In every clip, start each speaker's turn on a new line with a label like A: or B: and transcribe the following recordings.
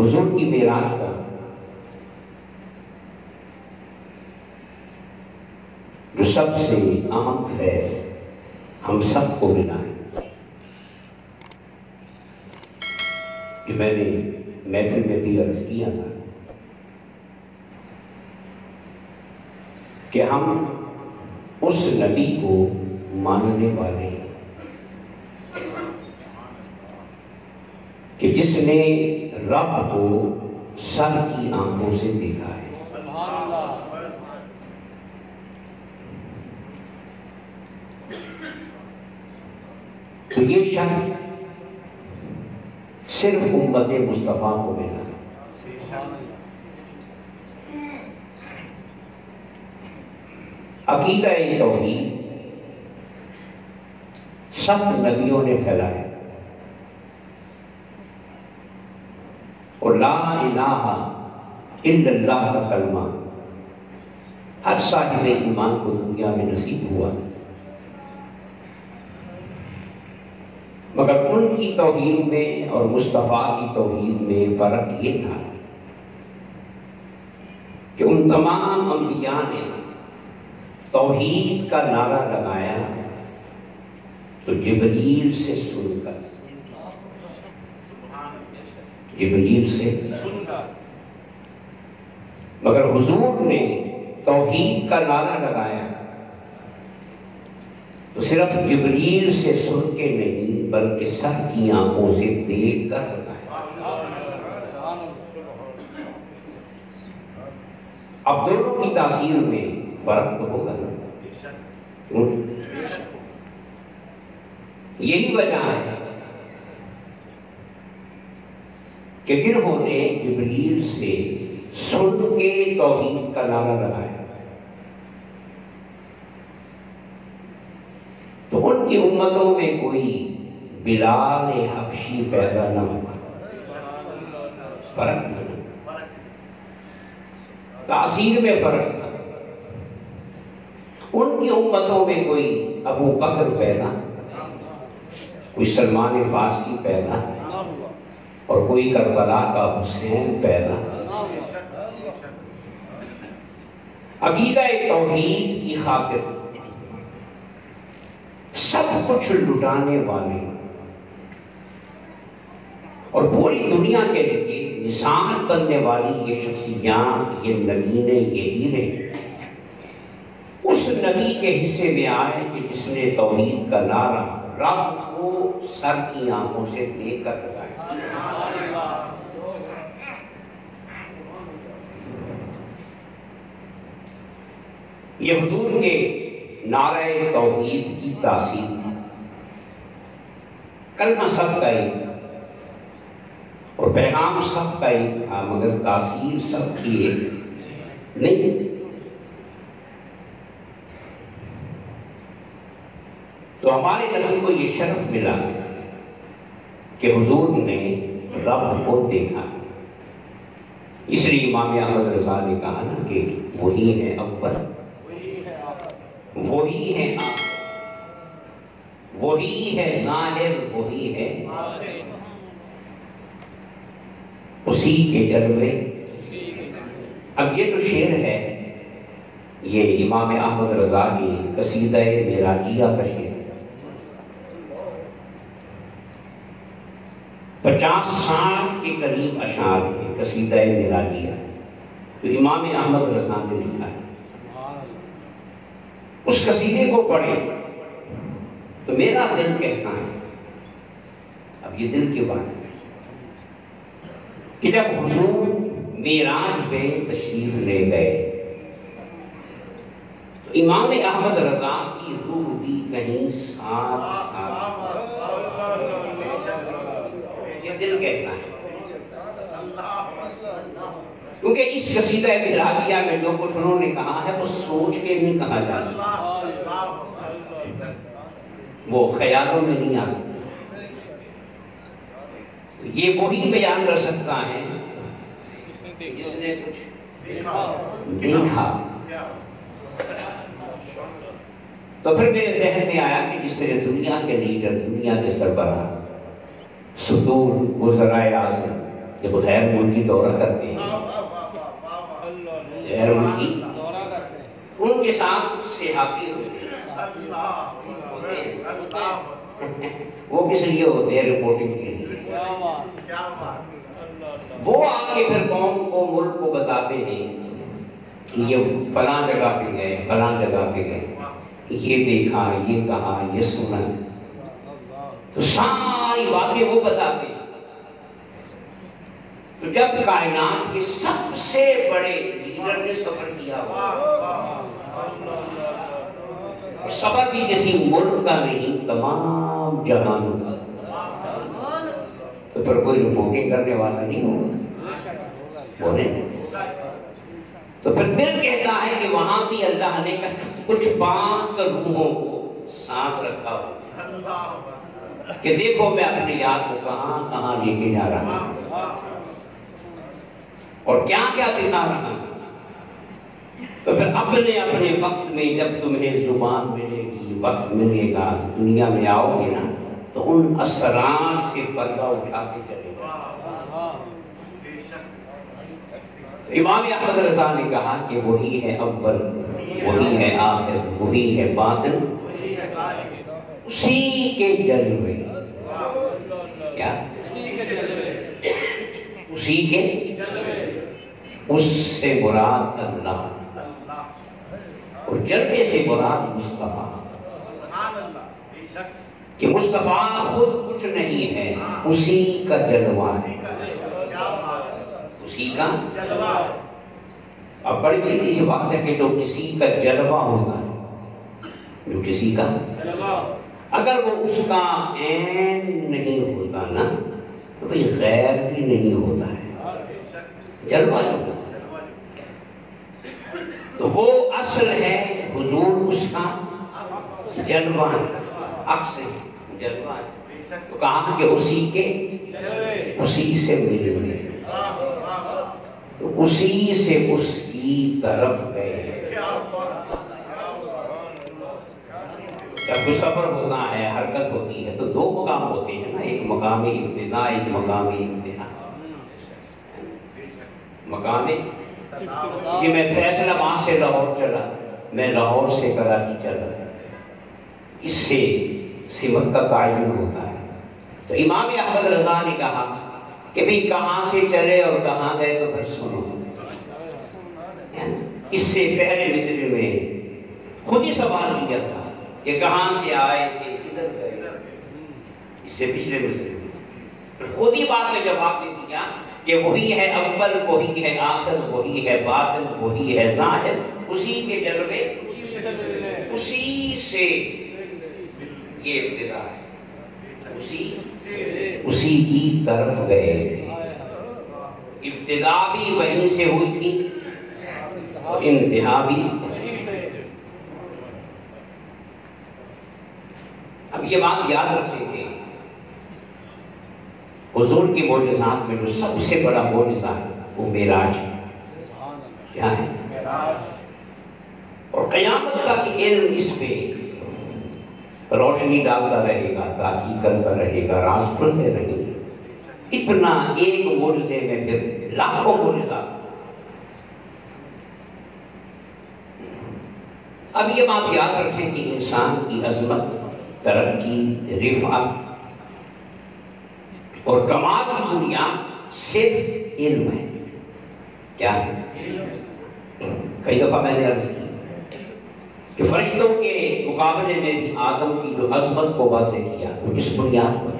A: حضور کی معراج کا جو سب سے اہم فیض ہم سب کو ملا ہے، کہ میں نے محفل میں بھی عرض کیا تھا کہ ہم اس نبی کو ماننے والے ہیں کہ جس نے رب کو سر کی آنکھوں سے دیکھا ہے۔ تو یہ شرف صرف امت مصطفیٰ کو ملا ہے۔ عقیدہ توحید سب نبیوں نے پھیلایا اور لا الہ الا اللہ کا کلمہ ہر صاحب ایمان کو دنیا میں نصیب ہوا، مگر ان کی توحید میں اور مصطفیٰ کی توحید میں فرق یہ تھا کہ ان تمام انبیاء نے توحید کا نعرہ لگایا تو جبریل سے سن کر، جبریل سے، مگر حضور نے توحید کا نعرہ لگایا تو صرف جبریل سے سن کے نہیں بلکہ سر کی آنکھوں سے دیکھ کر لگایا۔ اب دونوں کی تاثیر میں فرق تو ہوگا نا، یہی وجہ ہے کہ جنہوں نے جبریل سے سن کے توحید کا نعرہ لگایا تو ان کی امتوں میں کوئی بلال حبشی پیدا نہ ہوا، فرق تھا نا، تاثیر میں فرق تھا۔ ان کی امتوں میں کوئی ابو بکر پیدا، کوئی سلمان فارسی پیدا اور کوئی کربلا کا حسین پیدا۔ عقیدہ توحید کی خاطر سب کچھ لٹانے والے اور پوری دنیا کے لیے مثال بننے والی یہ شخصیات، یہ نگینے، یہ ہیرے اس نبی کے حصے میں آئے کہ جس نے توحید کا نعرہ رب کو سر کی آنکھوں سے دیکھ کر لگایا۔ یہ حضور کے نعرہ توحید کی تاثیر تھی۔ کلمہ سب کا ایک تھا اور پیغام سب کا ایک تھا، مگر تاثیر سب کی ایک نہیں۔ تو ہمارے نبی کو یہ شرف ملا کہ حضور نے رب کو دیکھا، اس لیے امام احمد رضا نے کہا نا کہ وہی ہے اول، وہی ہے آخر، وہی ہے ظاہر، وہی ہے اسی کے جلوے۔ اب یہ جو شعر ہے یہ امام احمد رضا کی قصیدہ معراجیہ کا شعر ہے، 50-60 کے قریب اشعار ہے قصیدہ معراجیہ، تو امام احمد رضا نے لکھا ہے۔ اس قصیدے کو پڑھیں تو میرا دل کہتا ہے، اب یہ دل کی بات ہے، کہ جب حضور معراج پہ تشریف لے گئے تو امام احمد رضا کی روح بھی کہیں ساتھ یہ دل کہتا ہے، کیونکہ اس قصیدہ معراجیہ میں جو کچھ انہوں نے کہا ہے وہ سوچ کے نہیں کہا جا سکتا، وہ خیالوں میں نہیں آ سکتا، یہ وہی بیان کر سکتا ہے جس نے کچھ دیکھا۔ تو پھر میرے ذہن میں آیا کہ جس طرح دنیا کے لیڈر، دنیا کے سربراہ، صدور، وزرائے اعظم جب غیر ملکی دورہ کرتے ہیں، غیر ملکی ان کے ساتھ صحافی ہوتے ہیں، وہ کس لیے ہوتے ہیں؟ رپورٹنگ کے لیے۔ وہ آگے پھر قوم کو، ملک کو بتاتے ہیں کہ یہ فلاں جگہ پہ گئے، فلاں جگہ پہ گئے، یہ دیکھا، یہ کہا، یہ سنا، تو ساری باتیں وہ بتاتے ہیں۔ تو جب کائنات کے سب سے بڑے لیڈر نے سفر کیا ہوا، اور سفر بھی کسی ملک کا نہیں، تمام جہانوں کا، تو پھر کوئی رپورٹنگ کرنے والا نہیں ہوگا، بولے۔ تو پھر کہتا ہے کہ وہاں بھی اللہ نے کچھ پاک روحوں کو ساتھ رکھا ہو کہ دیکھو میں اپنے یاد کو کہاں کہاں لے کے جا رہا ہوں اور کیا کیا دکھا رہا ہوں۔ تو پھر اپنے اپنے وقت میں جب تمہیں زبان ملے گی، وقت ملے گا، دنیا میں آؤ گے نا، تو ان اسرار سے پردہ اٹھا کے چلے گا۔ تو امام احمد رضا نے کہا کہ وہی ہے اول، وہی ہے آخر، وہی ہے باطن، اسی کے جلوے، کیا؟ اسی کے، اس سے مراد اللہ، اور جلوے سے مراد مصطفیٰ، کہ مصطفیٰ خود کچھ نہیں ہے، اسی کا جلوہ ہے، اسی کا جلوہ۔ اب بڑی سیدھی سی بات ہے کہ جو کسی کا جلوہ ہوتا ہے، جو کسی کا جلوہ، اگر وہ اس کا عین نہیں ہوتا نا، تو بھئی غیر بھی نہیں ہوتا ہے، جلوہ جو ہوتا ہے۔ تو وہ اصل ہے، حضور اس کا جلوہ ہے، عکس جلوہ ہے۔ تو کہا کہ اسی کے، اسی سے ملے ہوئے، تو اسی سے اس کی طرف گئے۔ جب کوئی سفر ہوتا ہے، حرکت ہوتی ہے، تو دو مقام ہوتے ہیں نا، ایک مقام ابتدا، ایک مقام انتہا۔ مقام کہ میں فیصلہ آباد سے لاہور چلا، میں لاہور سے کراچی چلا، اس سے سمت کا تعین ہوتا ہے۔ تو امام احمد رضا نے کہا کہ بھی کہاں سے چلے اور کہاں گئے، تو پھر سنو۔ اس سے پہلے مصر میں خود ہی سوال کیا تھا کہ کہاں سے آئے تھے، کدھر گئے، اس سے پچھلے مصر میں خود ہی بات میں جواب دے دیا کہ وہی ہے اول، وہی ہے آخر، وہی ہے باطن، وہی ہے ظاہر، اسی کے جلوے، اسی سے یہ ابتدا ہے، اسی کی طرف گئے تھے۔ ابتدا بھی وہیں سے ہوئی تھی اور انتہا بھی۔ اب یہ بات یاد رکھیں کہ حضور کی معجزات میں جو سب سے بڑا معجزہ ہے وہ معراج ہے۔ کیا ہے؟ اور قیامت کا کہ علم اس پہ روشنی ڈالتا رہے گا، تحقیق کرتا رہے گا، راز کھلتے رہیں گے۔ اتنا ایک معجزے میں پھر لاکھوں معجزات۔ اب یہ بات یاد رکھیں کہ انسان کی عظمت، ترقی، رفعت اور کمال کی دنیا صرف علم ہے۔ کیا ہے؟ کئی دفعہ میں نے عرض کی کہ فرشتوں کے مقابلے میں بھی آدم کی جو عظمت کو واضح کیا تو اس بنیاد پر،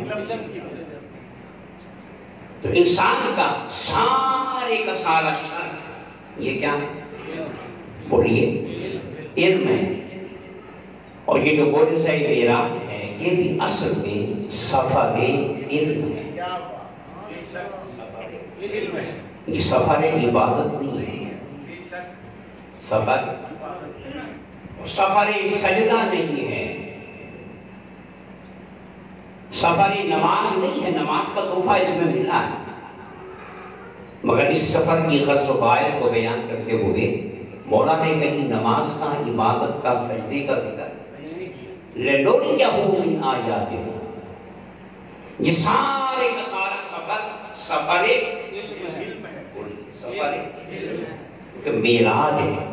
A: تو انسان کا سارے کا سارا شر یہ کیا ہے؟ بولیے، علم ہے۔ اور یہ جو معجزہ معراج ہے یہ بھی اصل میں سفر علم ہے۔ یہ سفر عبادت نہیں ہے، سفر سجدہ نہیں ہے، سفر نماز نہیں ہے، نماز کا تحفہ اس میں ملا ہے، مگر اس سفر کی غرض و غایت کو بیان کرتے ہوئے مولا نے کہیں نماز کا، عبادت کا، سجدے کا ذکر لنُرِيَهُ مِنْ آیَاتِنَا، یہ سارے کا سارا سفر سفر کہ معراج ہے،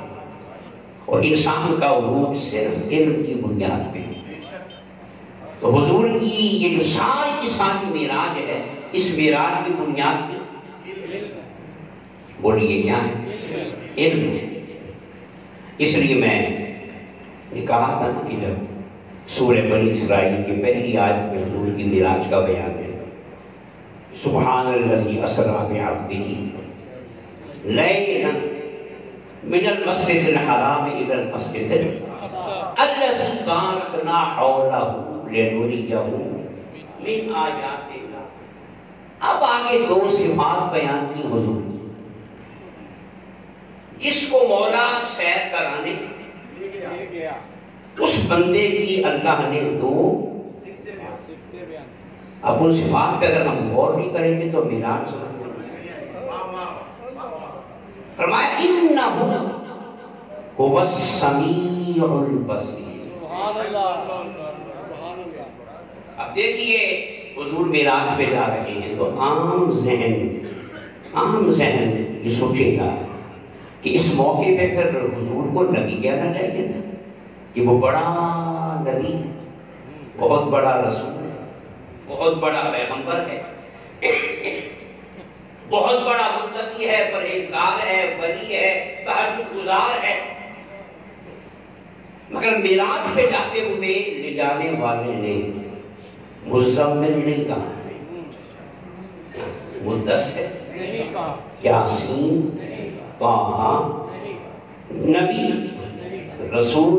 A: اور انسان کا عروج صرف علم کی بنیاد پہ ہے۔ تو حضور کی یہ جو ساری کی ساری معراج ہے، اس معراج کی بنیاد پہ بولیے کیا ہے؟ علم ہے۔ اس لیے میں نے کہا تھا کہ جب سورہ بنی اسرائیل کی پہلی آیت میں حضور کی معراج کا بیان ہے، سبحان الذی اسری بعبدہ لیلا من المسجد الحرام الی المسجد الذی بارکنا حولہ لنریہ من آیاتنا۔ اب آگے دو صفات بیان کی حضور کی، جس کو مولا سیر کرانے لے گیا، اس بندے کی اللہ نے دو اب ان صفات پہ اگر ہم غور نہیں کریں گے تو معراج سمجھ فرمایا انہ هو السمیع البصیر۔ اب دیکھیے حضور معراج پہ جا رہے ہیں تو عام ذہن یہ سوچے گا کہ اس موقع پہ پھر حضور کو نبی کہنا چاہیے تھا کہ وہ بڑا نبی، بہت بڑا رسول، بہت بڑا پیغمبر ہے، بہت بڑا متقی ہے، پرہیزگار ہے، ولی ہے، تہجد گزار ہے۔ مگر معراج پہ جاتے ہوئے لے جانے والے نے مزمل نہیں کہا، مدثر، یاسین، طٰہٰ، نبی، رسول،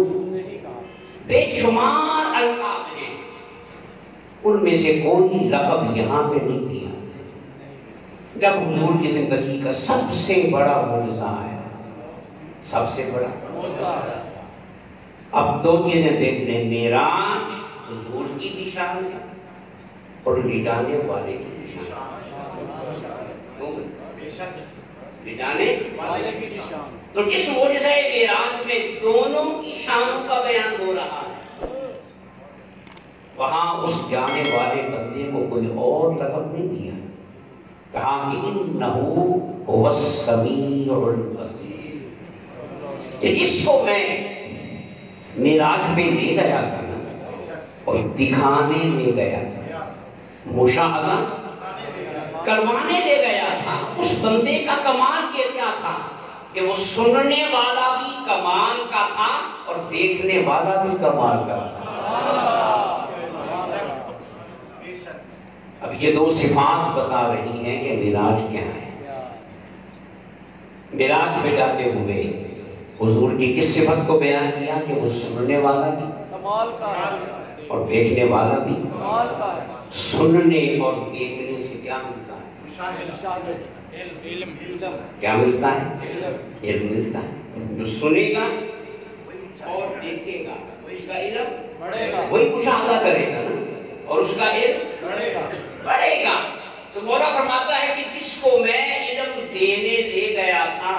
A: بے شمار القاب ہیں، ان میں سے کوئی لقب یہاں پہ نہیں دیا۔ جب حضور کی زندگی کا سب سے بڑا معجزہ ہے، سب سے بڑا، اب دو چیزیں دیکھ لیں، معراج حضور کی بھی شان ہے اور لے جانے والے کی بھی شان، لے جانے والے کی بھی شان۔ تو جس معجزہ معراج میں دونوں کی شانوں کا بیان ہو رہا ہے، وہاں اس جانے والے بندے کو کوئی اور لقب نہیں دیا، کہا کہ انہ هو السمیع البصیر، کہ جس کو میں معراج پہ لے گیا تھا نا اور دکھانے لے گیا تھا، مشاہدہ کروانے لے گیا تھا، اس بندے کا کمال کیا تھا کہ وہ سننے والا بھی کمال کا تھا اور دیکھنے والا بھی کمال کا تھا۔ اب یہ دو صفات بتا رہی ہیں کہ معراج کیا ہے۔ معراج پہ جاتے ہوئے حضور کی کس صفت کو بیان کیا کہ وہ سننے والا بھی کمال کا ہے اور دیکھنے والا بھی کمال کا ہے۔ سننے اور دیکھنے سے کیا ملتا ہے؟ کیا ملتا ہے؟ علم ملتا ہے۔ جو سنے گا اور دیکھے گا اس کا علم بڑھے گا، وہی مشاہدہ کرے گا نا، اور اس کا علم بڑھے گا۔ تو مولا فرماتا ہے کہ جس کو میں علم دینے لے گیا تھا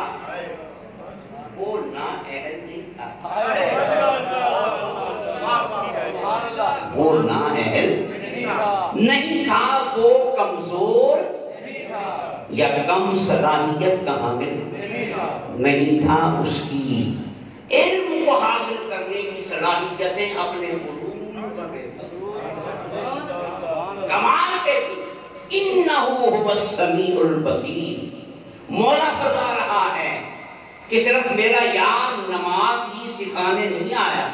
A: وہ نااہل نہیں تھا، وہ نااہل نہیں تھا، وہ کمزور یا کم صلاحیت کا حامل نہیں تھا، اس کی علم کو حاصل کرنے کی صلاحیتیں اپنے کمال پہ تھی۔ انہ هو السمیع البصیر۔ مولا فرما رہا ہے کہ صرف میرا یار نماز ہی سکھانے نہیں آیا،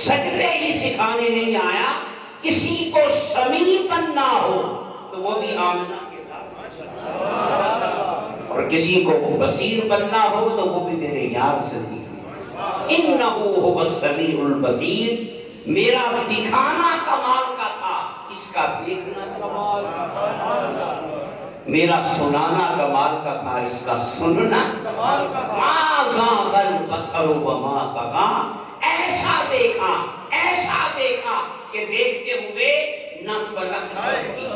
A: سجدے ہی سکھانے نہیں آیا، کسی کو سمیع بننا ہو تو وہ بھی آمنہ کے ساتھ، اور کسی کو بصیر بننا ہو تو وہ بھی میرے یار سے سیکھے۔ انہ هو السمیع البصیر۔ میرا دکھانا کمال کا تھا، اس کا دیکھنا کمال کا تھا، میرا سنانا کمال کا تھا، اس کا سننا کمال کا تھا۔ ما زاغ البصر وما طغى، ایسا دیکھا کہ دیکھتے ہوئے نہ پلک جھپکی،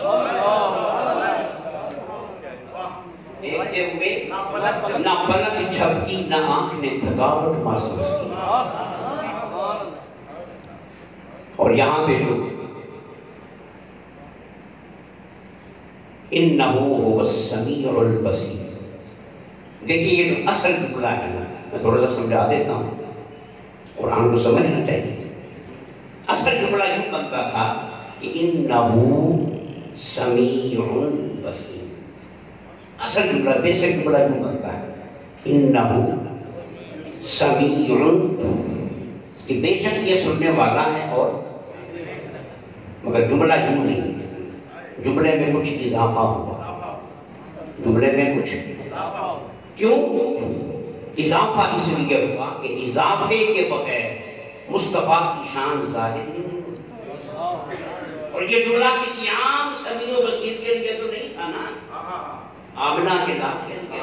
A: دیکھتے ہوئے نہ پلک جھپکی، نہ آنکھ نے تھکاوٹ محسوس کی۔ اور یہاں پہ جو انہو هو السمیع البصیر. دیکھیے یہ تو اصل جملہ ہے نا، میں تھوڑا سا سمجھا دیتا ہوں، قرآن کو سمجھنا چاہیے. اصل جملہ یوں بنتا تھا کہ انہو سمیع بصیر. اصل جملہ بیسک جملہ یوں بنتا ہے انہو سمیع، کہ بے شک یہ سننے والا ہے، اور مگر جملہ یوں نہیں ہے، جملے میں کچھ اضافہ ہوا، جملے میں کچھ کیوں اضافہ اس لیے ہوا کہ اضافے کے بغیر مصطفیٰ کی شان ظاہر نہیں ہوتی. اور یہ جملہ کسی عام سمیع و بصیر کے لیے تو نہیں تھا نا، آمنہ کے نام کے لیے.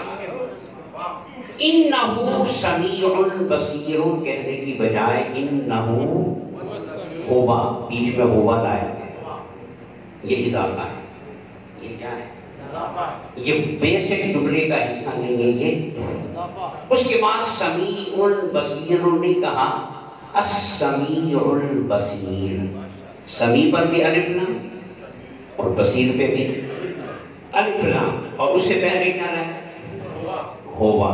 A: انہو سمیع بصیر کہنے کی بجائے انہو ہوا، بیچ میں ہوا لایا گیا، یہ اضافہ ہے. یہ کیا ہے؟ یہ بیسک جملے کا حصہ نہیں ہے یہ. اس کے بعد سمیع بصیر نے کہا السمیع البصیر. سمیع پر بھی الف لام اور بصیر پہ بھی الف لام، اور اس سے پہلے کیا رہا؟ ہوا.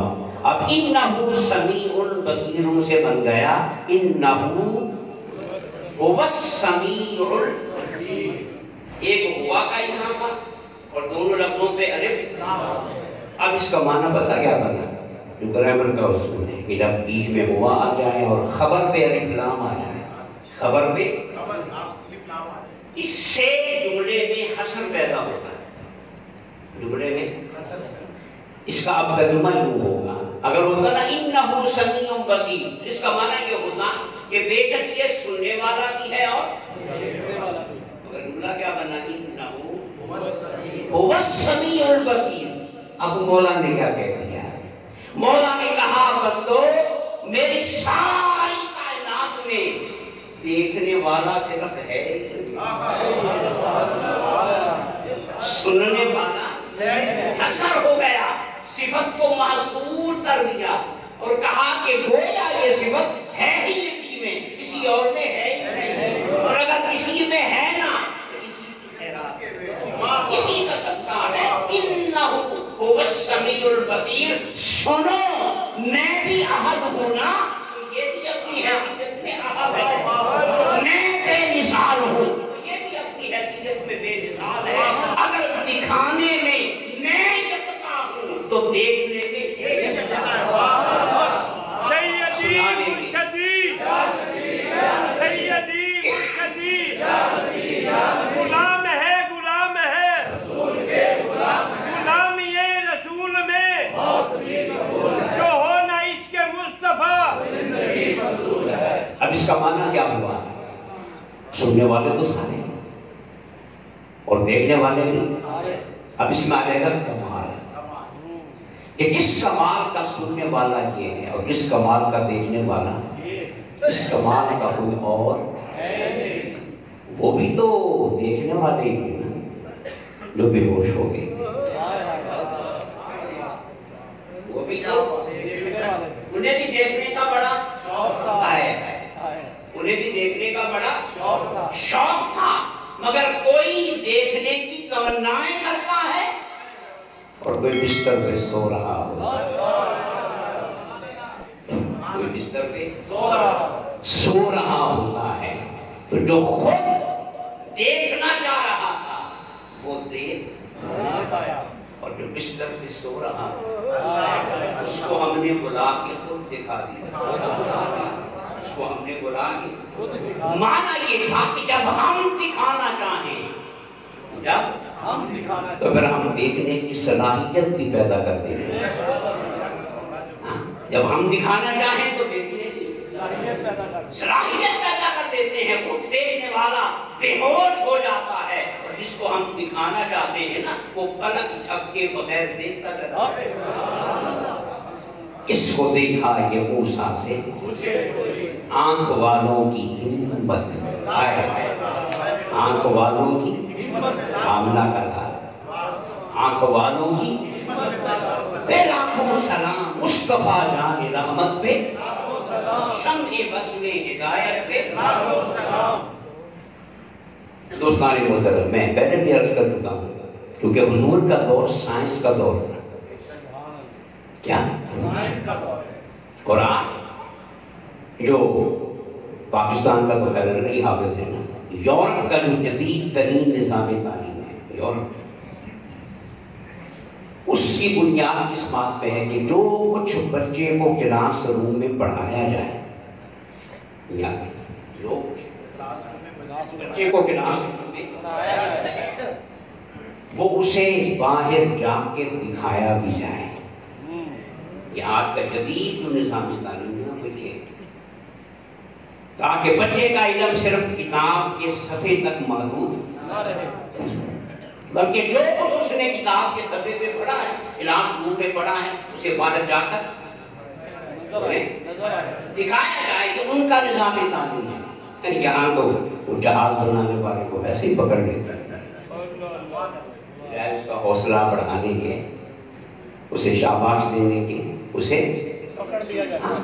A: اب انہو سمیع بصیر سے بن گیا انہو هو السمیع البصیر. ایک ہوا کا اضافہ اور دونوں لفظوں پہ الف. اب اس کا معنی پتہ کیا بنا؟ جو گرامر کا اصول ہے کہ جب بیچ میں ہوا آ جائے اور خبر پہ الف لام آ جائے، خبر پہ، اس سے جملے میں حسن پیدا ہوتا ہے. جملے میں اس کا اب ترجمہ یوں ہوگا، اگر ہوتا نا انہو سمیع بصیر، اس کا معنی یہ ہوتا کہ بے شک یہ سننے والا بھی ہے اور مگر جملہ کیا بنا؟ انہو هو السمیع البصیر. اب مولا نے کیا کہہ دیا؟ مولا نے کہا بندو میری ساری کائنات میں دیکھنے والا صرف ہے، سننے والا حسر ہو گیا، صفت کو محصور کر دیا اور کہا کہ گویا یہ صفت ہے ہی اسی میں، کسی اور میں ہے ہی نہیں. اور اگر کسی میں ہے نا اسی کا صدقہ ہے. انہو هو السمیع البصیر. سنو میں بھی احد ہوں نا، یہ بھی اپنی حیثیت میں احد ہے. میں بے مثال ہوں، یہ بھی اپنی حیثیت میں بے مثال ہے. اگر دکھانے میں میں یکتا ہوں تو دیکھنے میں یہ یکتا ہے.
B: سیدی مرشدی سیدی مرشدی غلام ہے، غلام ہے، غلام یہ رسول میں جو ہو نہ عشق مصطفیٰ.
A: اب اس کا معنی کیا ہوا؟ سننے والے تو سارے ہیں اور دیکھنے والے بھی. اب اس میں آ جائے گا کمال، کہ جس کمال کا سننے والا یہ ہے اور جس کمال کا دیکھنے والا، اس کمال کا کوئی اور وہ بھی تو دیکھنے والے ہی تھے نا جو بے ہوش ہو گئے. وہ بھی تو انہیں بھی دیکھنے کا بڑا شوق ہے، انہیں بھی دیکھنے کا بڑا شوق تھا، مگر کوئی دیکھنے کی تمنائیں کرتا ہے اور کوئی بستر پہ سو رہا ہوتا ہے، کوئی بستر پہ سو رہا ہوتا ہے. تو جو خود دیکھنا چاہ رہا تھا وہ دیکھ، اور جو بستر پہ سو رہا اس کو ہم نے بلا کے خود دکھا دیا. اس کو ہم نے بلا کے، معنی یہ تھا کہ جب ہم دکھانا چاہیں، جب تو پھر ہم دیکھنے کی صلاحیت بھی پیدا کر دیتے ہیں. جب ہم دکھانا چاہیں تو دیکھنے کی صلاحیت پیدا کر دیتے ہیں. خود دیکھنے والا بے ہوش ہو جاتا ہے اور جس کو ہم دکھانا چاہتے ہیں نا وہ پلک جھپکے بغیر دیکھتا چلا. کس کو دیکھا یہ موسیٰ سے آنکھ والوں کی ہمت، آنکھ والوں کی آمنہ کا لال، آنکھ والوں کی پھر لاکھوں سلام مصطفیٰ جان رحمت پہ، شمع بزم ہدایت پہ. دوستان محترم، میں پہلے بھی عرض کر چکا ہوں کیونکہ حضور کا دور سائنس کا دور تھا. کیا
B: سائنس کا دور ہے.
A: قرآن جو پاکستان کا تو خیر نہیں حافظ ہے نا، یورپ کا جو جدید ترین نظام تعلیم ہے یورپ، اس کی بنیاد اس بات پہ ہے کہ جو کچھ بچے کو کلاس روم میں پڑھایا جائے، یا جو بچے کو کلاس روم میں پڑھایا جائے وہ اسے باہر جا کے دکھایا بھی جائے. یہ آج کا جدید جو نظام تعلیم ہے وہ یہ، تاکہ بچے کا علم صرف کتاب کے صفحے تک محدود نہ رہے، بلکہ جو کچھ اس نے کتاب کے صفحے پہ پڑھا ہے، کلاس روم میں پڑھا ہے، اسے باہر جا کر دکھایا جائے کہ ان کا نظام تعلیم ہے. یہاں تو وہ جہاز بنانے والے کو ایسے ہی پکڑ لیتا ہے، اس کا حوصلہ بڑھانے کے، اسے شاباش دینے کے، اسے
B: پکڑ لیا جاتا ہے.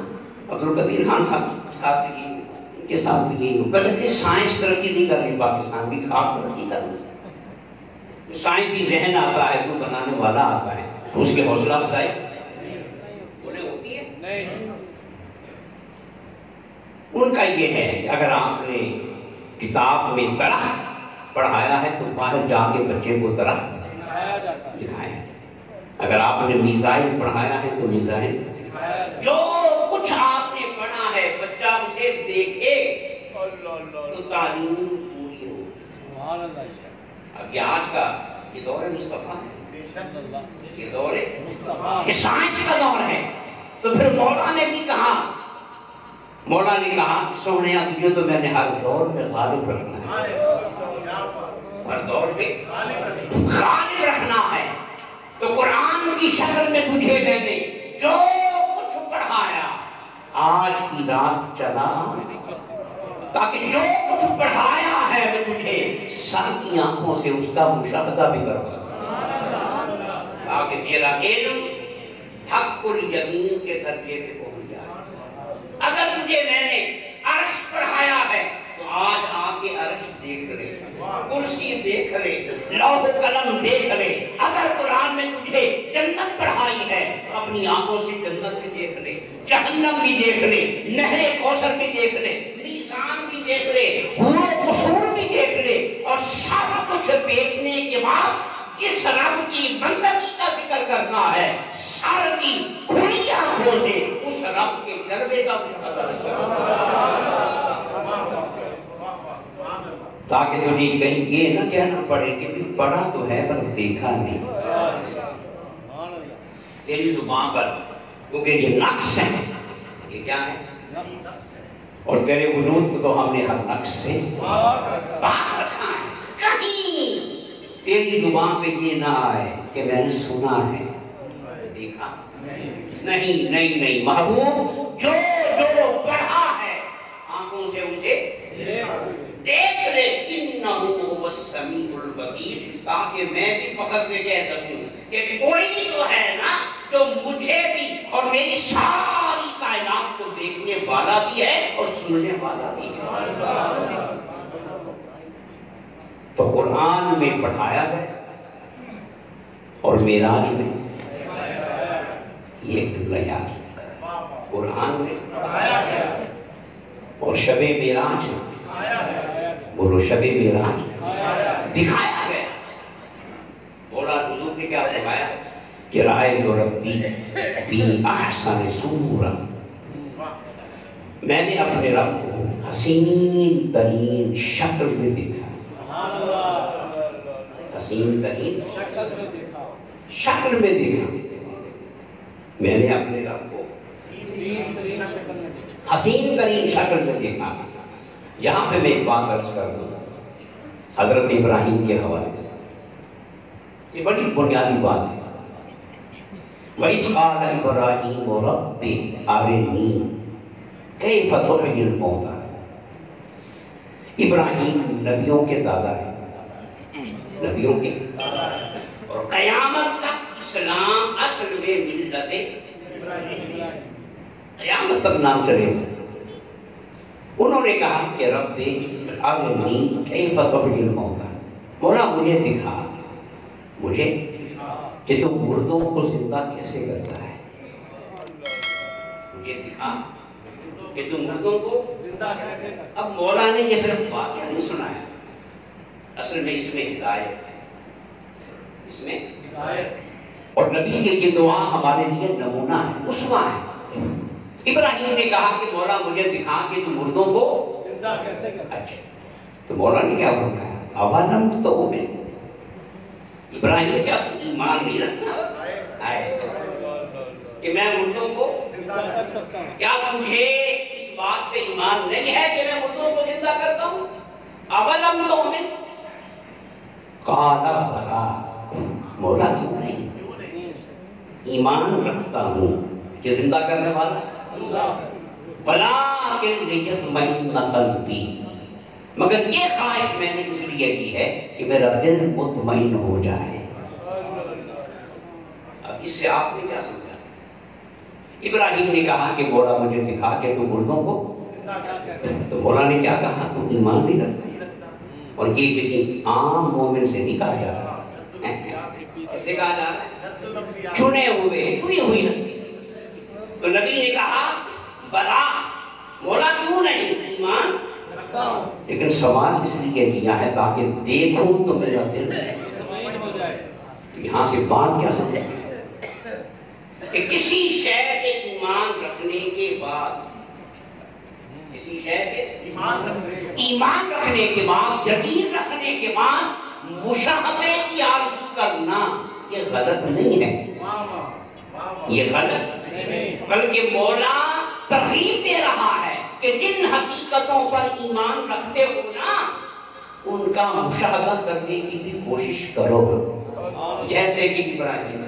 A: عبدالقدیر خان صاحب ان کے ساتھ بھی یہی ہوگا. لیکن سائنس ترقی نہیں کر رہی، پاکستان بھی خواب ترقی کر رہی. سائنسی ذہن آتا ہے، کوئی بنانے والا آتا ہے تو اس کے حوصلہ افزائی انہیں ہوتی ہے نہیں. ان کا یہ ہے کہ اگر آپ نے کتاب میں درخت پڑھایا ہے تو باہر جا کے بچے کو درخت دکھایا. اگر آپ نے میزائل پڑھایا ہے تو میزائل، جو کچھ آپ نے پڑھا ہے بچہ اسے دیکھے تو تعلیم پوری ہو. اب یہ آج کا یہ دور مصطفیٰ ہے، یہ دور یہ سائنس کا دور ہے. تو پھر مولا نے بھی کہا، مولا نے کہا سونیا تجھے تو میں نے ہر دور میں غالب رکھنا ہے، ہر دور میں غالب رکھنا ہے. تو قرآن کی شکل میں تجھے میں نے جو کچھ پڑھایا آج کی رات چلا، تاکہ جو کچھ پڑھایا ہے میں تجھے سر کی آنکھوں سے اس کا مشاہدہ بھی کروا، تاکہ تیرا علم حق الیقین کے درجے پہ پہنچ جائے. اگر تجھے میں نے عرش پڑھایا ہے تو آج آ کے عرش دیکھ لے، کرسی دیکھ لے، لوح و قلم دیکھ لے. اگر قرآن میں تجھے جنت پڑھائی ہے اپنی آنکھوں سے جنت بھی دیکھ لے، جہنم بھی دیکھ لے، نہر کوثر بھی دیکھ لے، میزان بھی دیکھ لے، حور و قصور بھی دیکھ لے. اور سب کچھ دیکھنے کے بعد جس رب کی بندگی کا ذکر کرنا ہے، سر کی کھلی آنکھوں سے اس رب کے جلوے کا مشاہدہ کرنا، تاکہ تجھے کہیں یہ نہ کہنا پڑے کہ پڑھا تو ہے پر دیکھا نہیں. تیری زبان پر، کیونکہ یہ نقص ہے، یہ کیا ہے، اور تیرے وجود کو تو ہم نے ہر نقص سے پاک رکھا ہے. کہیں تیری زبان پہ یہ نہ آئے کہ میں نے سنا ہے، دیکھا نہیں. نہیں نہیں محبوب، جو جو پڑھا ہے آنکھوں سے اسے دیکھ لے. انہو هو السمیع البصیر، تاکہ میں بھی فخر سے کہہ سکوں کہ کوئی تو ہے نا جو مجھے بھی اور میری ساری کائنات کو دیکھنے والا بھی ہے اور سننے والا بھی ہے. تو قرآن میں پڑھایا گیا اور معراج میں یہ جملہ یاد ہے، قرآن میں پڑھایا گیا اور شب معراج بولو شب معراج دکھایا گیا. مولا حضور نے کیا فرمایا کہ رائے تو ربی فی احسن صورت، میں نے اپنے رب کو حسین ترین شکل میں دیکھا. حسین ترین شکل میں دیکھا. میں نے اپنے رب کو حسین ترین شکل میں دیکھا. یہاں پہ میں ایک بات عرض کر دوں حضرت ابراہیم کے حوالے سے، یہ بڑی بنیادی بات ہے. وَإِذْ قَالَ إِبْرَاهِيمُ رَبِّ أَرِنِي كَيْفَ تُحْيِي الْمَوْتَىٰ. ابراہیم نبیوں کے دادا ہیں، نبیوں کے، اور قیامت تک اسلام اصل میں ملت قیامت تک نام چلے گا. انہوں نے کہا کہ رب ارنی کیف تحیی الموتیٰ، مولا مجھے دکھا مجھے کہ تو مردوں کو زندہ کیسے کرتا ہے، مجھے دکھا کہ تو مردوں کو زندہ کیسے کرتا ہے۔ اب مولا نے یہ صرف واقعہ نہیں سنایا، اصل میں اس میں ہدایت ہے، اس میں ہدایت، اور نبی کے یہ دعا ہمارے لیے نمونہ ہے، اسوہ ہے۔ ابراہیم نے کہا کہ مولا مجھے دکھا کہ تو مردوں کو زندہ کیسے کرتا ہے۔ اچھا تو مولا نے کیا فرمایا، اولم تؤمن، ابراہیم کیا تو ایمان نہیں رکھتا کہ میں مردوں کو زندہ کر سکتا ہوں؟ کیا تجھے اس بات پہ ایمان نہیں ہے کہ میں مردوں کو زندہ کرتا ہوں؟ اولم تؤمن، قال بلا، مولا کیوں نہیں، ایمان رکھتا ہوں کہ زندہ کرنے والا، ولکن لیطمئن قلبی، مگر یہ خواہش میں نے اس لیے کی ہے کہ میرا دل مطمئن ہو جائے۔ اب اس سے آپ نے کیا سمجھا؟ ابراہیم نے کہا کہ مولا مجھے دکھا کہ تو مردوں کو، تو مولا نے کیا کہا، تو ایمان نہیں رکھتا، اور یہ کسی عام مومن سے نہیں کہا جا رہا، اس سے کہا جا رہا ہے چنے ہوئی نسلی۔ تو نبی نے کہا بلا، مولا کیوں نہیں، ایمان رکھتا ہوں، لیکن سوال اس لیے کیا ہے تاکہ دیکھوں تو میرا دل مطمئن ہو جائے۔ تو یہاں سے بات کیا سمجھے کہ کسی شے پہ ایمان رکھنے کے بعد، کسی شے پہ ایمان رکھنے کے بعد، یقین رکھنے کے بعد مشاہدے کی آرزو کرنا یہ غلط نہیں ہے، یہ غلط نہیں، بلکہ مولا ترغیب دے رہا ہے کہ جن حقیقتوں پر ایمان رکھتے ہو نا ان کا مشاہدہ کرنے کی بھی کوشش کرو، جیسے کہ ابراہیم،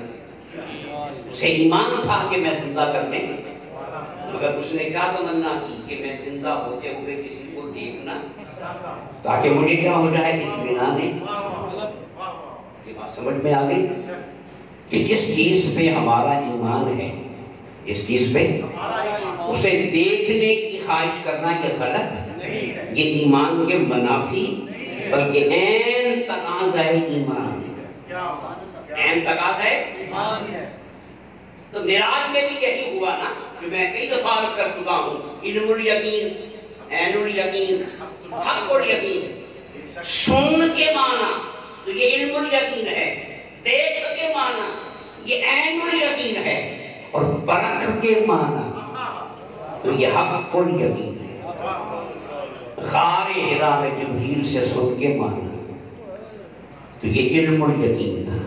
A: اسے ایمان تھا کہ میں زندہ کرنے، مگر اس نے کیا تمنا کی کہ میں زندہ ہوتے ہوئے کسی کو دیکھنا تاکہ مجھے کیا ہو جائے، اطمینان۔ یہ بات سمجھ میں آ گئی کہ جس چیز پہ ہمارا ایمان ہے، جس چیز پہ اسے دیکھنے کی خواہش کرنا یہ غلط، یہ ایمان کے منافی بلکہ عین تقاضا ایمان ہے، عین تقاضا ایمان ہے۔ تو معراج میں بھی یہی ہوا نا، جو میں کئی دفعہ عرض کر چکا ہوں، علم الیقین، عین الیقین، حق الیقین۔ سن کے معنی تو یہ علم الیقین ہے، دیکھ کے معنی یہ عین الیقین ہے، اور پرکھ کے معنی تو یہ حق الیقین ہے۔ غار حرا میں جبریل سے سن کے معنی تو یہ علم الیقین تھا،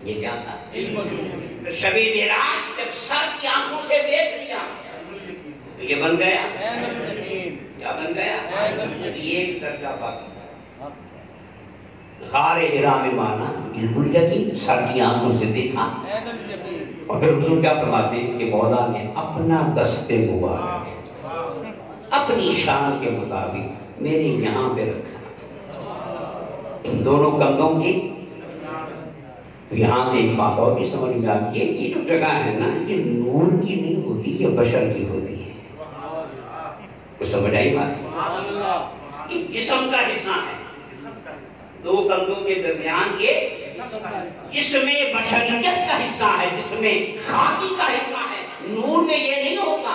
A: یہ کیا تھا، علم الیقین۔ شب معراج جب سر کی آنکھوں سے دیکھ لیا تو یہ بن گیا عین الیقین، کیا بن گیا، یہ بھی درجہ باقی تھا۔ غار حرا میں مانا علم الیقین، سر کی آنکھوں سے دیکھا، اور پھر حضور کیا فرماتے ہیں کہ مولا نے اپنا دست مبارک اپنی شان کے مطابق میرے یہاں پہ رکھا، دونوں کندھوں کی۔ تو یہاں سے ایک بات اور بھی سمجھ میں آتی ہے، یہ جو جگہ ہے نا یہ نور کی نہیں ہوتی، یہ بشر کی ہوتی ہے۔ کچھ سمجھ آئی بات؟ یہ جسم کا حصہ ہے، دو کندھوں کے درمیان یہ جس میں بشریت کا حصہ ہے، جس میں خاکی کا حصہ ہے، نور میں یہ نہیں ہوتا۔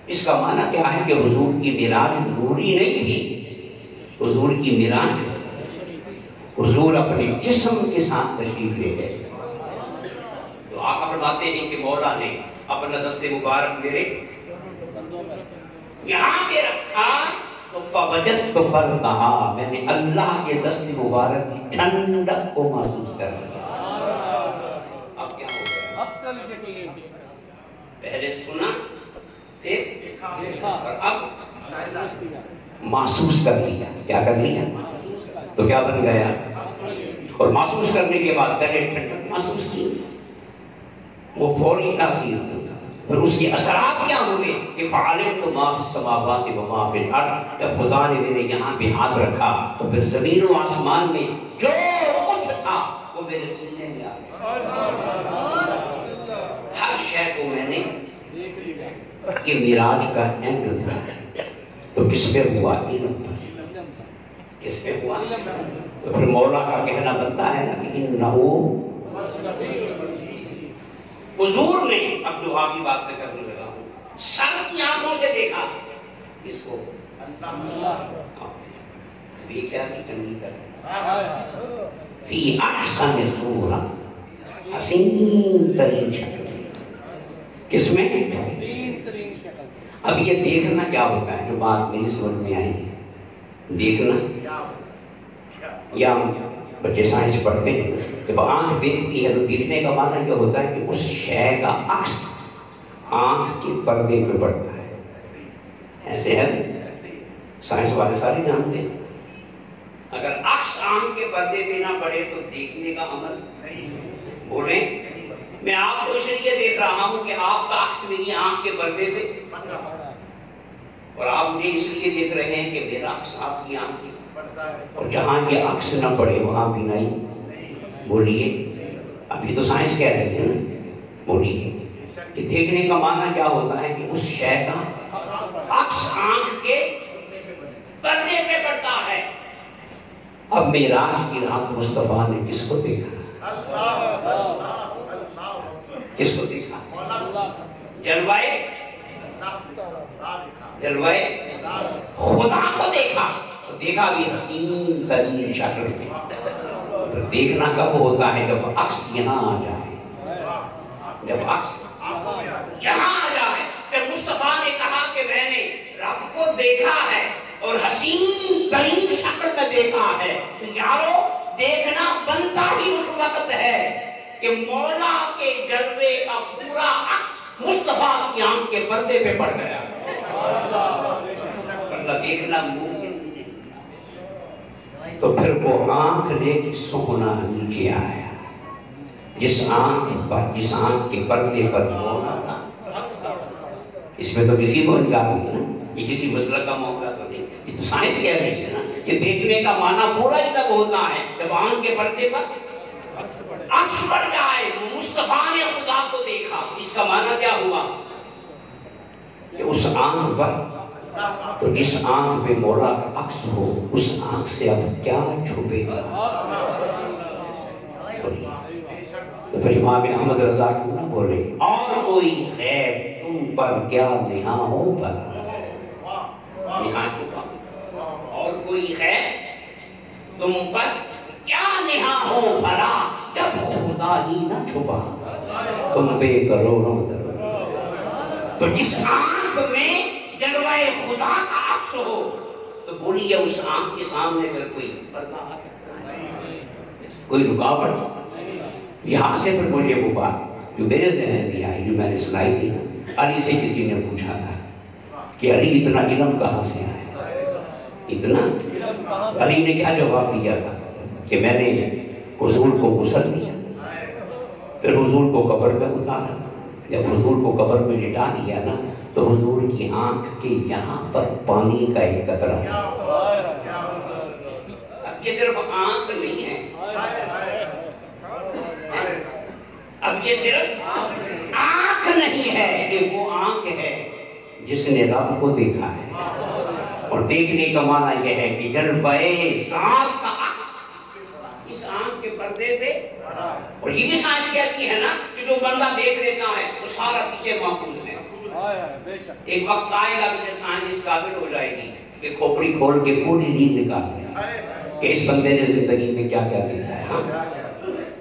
A: اس کا معنی کیا ہے کہ حضور کی معراج نوری نہیں تھی، حضور کی معراج حضور اپنے جسم کے ساتھ تشریف لے گئے۔ تو آقا فرماتے ہیں کہ مولا نے اپنا دست مبارک میرے یہاں پہ رکھا تو فوجدت بردہا، میں نے اللہ کے دست مبارک کی ٹھنڈک کو محسوس کر لیا۔ اب کیا ہو گیا، پہلے سنا پھر اور اب محسوس کر لیا، کیا کر لیا، تو کیا بن گیا، اور محسوس کرنے کے بعد پہلے ٹھنڈک محسوس کی، وہ فوری تاثیر تھی۔ پھر اس کے اثرات کیا ہوئے کہ فعلمت ما فی السماوات و ما فی الارض، جب خدا نے میرے یہاں پہ ہاتھ رکھا تو پھر زمین و آسمان میں جو کچھ تھا وہ میرے سینے میں آ گیا، ہر شے کو میں نے دیکھ لیا۔ کہ معراج کا اینڈ تھا تو کس پہ ہوا، علم پر، کس پہ ہوا؟ تو پھر مولا کا کہنا بنتا ہے نا کہ انہو حضور نے، اب جو آپ کی بات میں کرنے لگا ہوں، سر کی آنکھوں سے دیکھا کس کو؟ دیکھا بھی چنگی طرح فی احسن صورہ، حسین ترین شکل، کس میں؟ اب یہ دیکھنا کیا ہوتا ہے جو بات میری سمجھ میں آئی ہے؟ دیکھنا، یا بچے سائنس پڑھتے ہیں، جب آنکھ دیکھتی ہے تو دیکھنے کا معنی یہ ہوتا ہے کہ اس شے کا عکس آنکھ کے پردے پہ پڑتا ہے. ایسے ہے سائنس والے سارے جانتے ہیں. اگر عکس آنکھ کے پردے پہ نہ پڑے تو دیکھنے کا عمل نہیں. بولیں میں آپ کو اس لیے دیکھ رہا ہوں کہ آپ کا عکس میری آنکھ کے پردے پہ بن رہا ہے، اور آپ مجھے اس لیے دیکھ رہے ہیں کہ میرا عکس آپ کی آنکھ کی پڑتا ہے، اور جہاں یہ عکس نہ پڑے وہاں بھی نہیں. بولیے ابھی تو سائنس کہہ رہے ہیں نا. بولیے کہ دیکھنے کا معنی کیا ہوتا ہے کہ اس شے کا عکس آنکھ کے پردے پہ پڑتا ہے. اب معراج کی رات مصطفیٰ نے کس کو دیکھا؟ کس کو دیکھا؟ جلوائے خدا کو دیکھا. تو دیکھا بھی حسین ترین شکل میں. تو دیکھنا کب ہوتا ہے؟ جب عکس یہاں آ جائے. جب عکس یہاں آ جائے کہ مصطفیٰ نے کہا کہ میں نے رب کو دیکھا ہے اور حسین ترین شکل میں دیکھا ہے. تو یارو دیکھنا بنتا ہی اس وقت ہے کہ مولا کے جلوے کا پورا عکس مصطفیٰ کی آنکھ کے پردے پہ پڑ گیا. ورنہ دیکھنا ممکن نہیں. تو پھر وہ آنکھ لے کے سونا نیچے آیا. جس آنکھ کے پردے پر مولا تھا. اس میں تو کسی کو انکار نہیں ہے نا. یہ کسی مسئلہ کا معاملہ تو نہیں. یہ تو سائنس کہہ رہی ہے نا کہ دیکھنے کا معنی پورا ہی تب ہوتا ہے جب آنکھ کے پردے پر عکس پڑ جائے. مصطفیٰ نے خدا کو دیکھا. اس کا معنی کیا ہوا کہ اس آنکھ پر، تو جس آنکھ پہ مولا کا عکس ہو اس آنکھ سے اب کیا چھپے گا؟ تو پھر امام احمد رضا کیوں نہ بولے اور کوئی غیب تم پر کیا نہا ہو بھلا. نہا چھپا. اور کوئی غیب تم پر کیا نہا ہو بھلا، جب خدا ہی نہ چھپا تم بے کروڑوں در. تو جس آنکھ میں جلوہ خدا کا عکس ہو تو بولیے اس آنکھ کے سامنے پھر کوئی پردہ آ سکتا ہے؟ کوئی رکاوٹ؟ یہاں سے پھر مجھے وہ بات جو میرے ذہن میں آئی، جو میں نے سنائی تھی، علی سے کسی نے پوچھا تھا کہ علی اتنا علم کہاں سے آیا؟ اتنا علی نے کیا جواب دیا تھا کہ میں نے حضور کو غسل دیا، پھر حضور کو قبر میں اتارا. جب حضور کو قبر میں لٹا دیا نا تو حضور کی آنکھ کے یہاں پر پانی کا ایک قطرہ تھا. اب یہ صرف آنکھ نہیں ہے، اب یہ صرف آنکھ نہیں ہے کہ وہ آنکھ ہے جس نے رب کو دیکھا ہے. اور دیکھنے کا معنی یہ ہے کہ جلوہ ذات کا عکس اس آنکھ کے پردے پہ. اور یہ بھی سائنس کہتی ہے نا کہ جو بندہ دیکھ لیتا ہے وہ سارا پیچھے محفوظ ہے. ایک وقت آئے گا کہ سائنس اس قابل ہو جائے گی کہ کھوپڑی کھول کے پوری نیند نکال دے کہ اس بندے نے زندگی میں کیا کیا دیکھا ہے.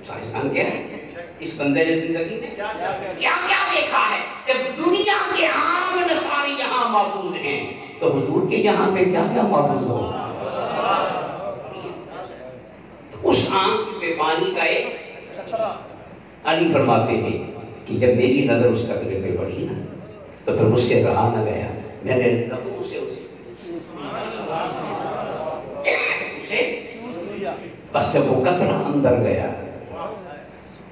A: سائنسدان کہہ رہے ہیں اس بندے نے زندگی میں کیا کیا دیکھا ہے. جب دنیا کے عام نصاری یہاں محفوظ ہیں تو حضور کے یہاں پہ کیا کیا محفوظ ہو. اس آنکھ پہ پانی کا ایک علی فرماتے ہیں کہ جب میری نظر اس قطرے پہ پڑی نا تو پھر مجھ سے رہا نہ گیا. میں نے لبوں سے بس جب وہ قطرہ اندر گیا،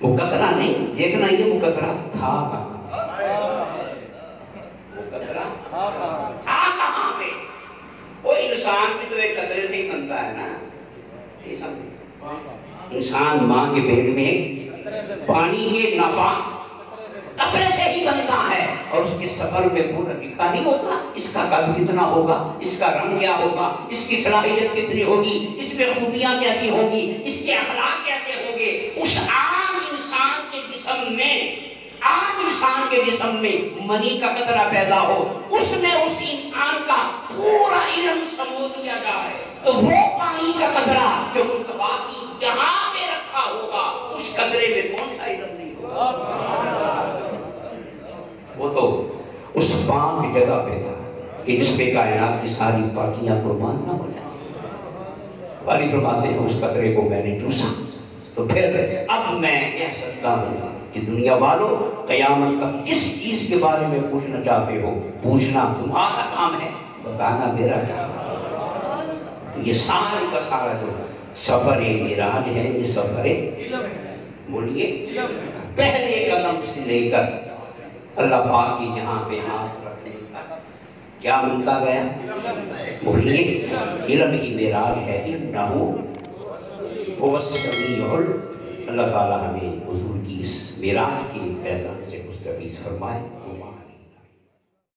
A: وہ قطرہ نہیں دیکھنا یہ وہ قطرہ تھا کہاں، وہ قطرہ تھا کہاں پہ. وہ انسان بھی تو ایک قطرے سے ہی بنتا ہے نا. انسان ماں کے پیٹ میں پانی کے ناپاک کپڑے سے ہی بنتا ہے، اور اس کے سفر میں پورا لکھا نہیں ہوتا اس کا قد کتنا ہوگا، اس کا رنگ کیا ہوگا، اس کی صلاحیت کتنی ہوگی، اس میں خوبیاں کیسی ہوگی، اس کے اخلاق کیسے ہوں گے۔ اس عام انسان کے جسم میں، عام انسان کے جسم میں منی کا قطرہ پیدا ہو، اس میں اس انسان کا پورا علم سمو دیا جائے، تو وہ پانی کا قطرہ جو مصطفیٰ کی جہاں میں رکھا ہوگا اس قطرے میں کون سا علم نہیں ہوگا۔ وہ تو اس پاک کی جگہ پہ تھا کہ جس پہ کائنات کی ساری پاکیاں قربان نہ ہو جائیں۔ باری فرماتے ہیں اس قطرے کو میں نے چوسا، تو پھر اب میں کہہ سکتا ہوں کہ دنیا والوں قیامت تک جس چیز کے بارے میں پوچھنا چاہتے ہو پوچھنا تمہارا کام ہے، بتانا میرا کام ہے۔ تو یہ سارا کا سارا جو سفر معراج ہے، یہ سفر بولیے پہلے قدم سے لے کر اللہ پاک کی یہاں پہ ہاتھ رکھنے تک کیا ملتا گیا؟ بولیے علم ہی معراج ہے، انہو هو السمیع العلیم۔ اللہ تعالیٰ ہمیں حضور کی اس معراج کے فیضان سے مستفیض فرمائے۔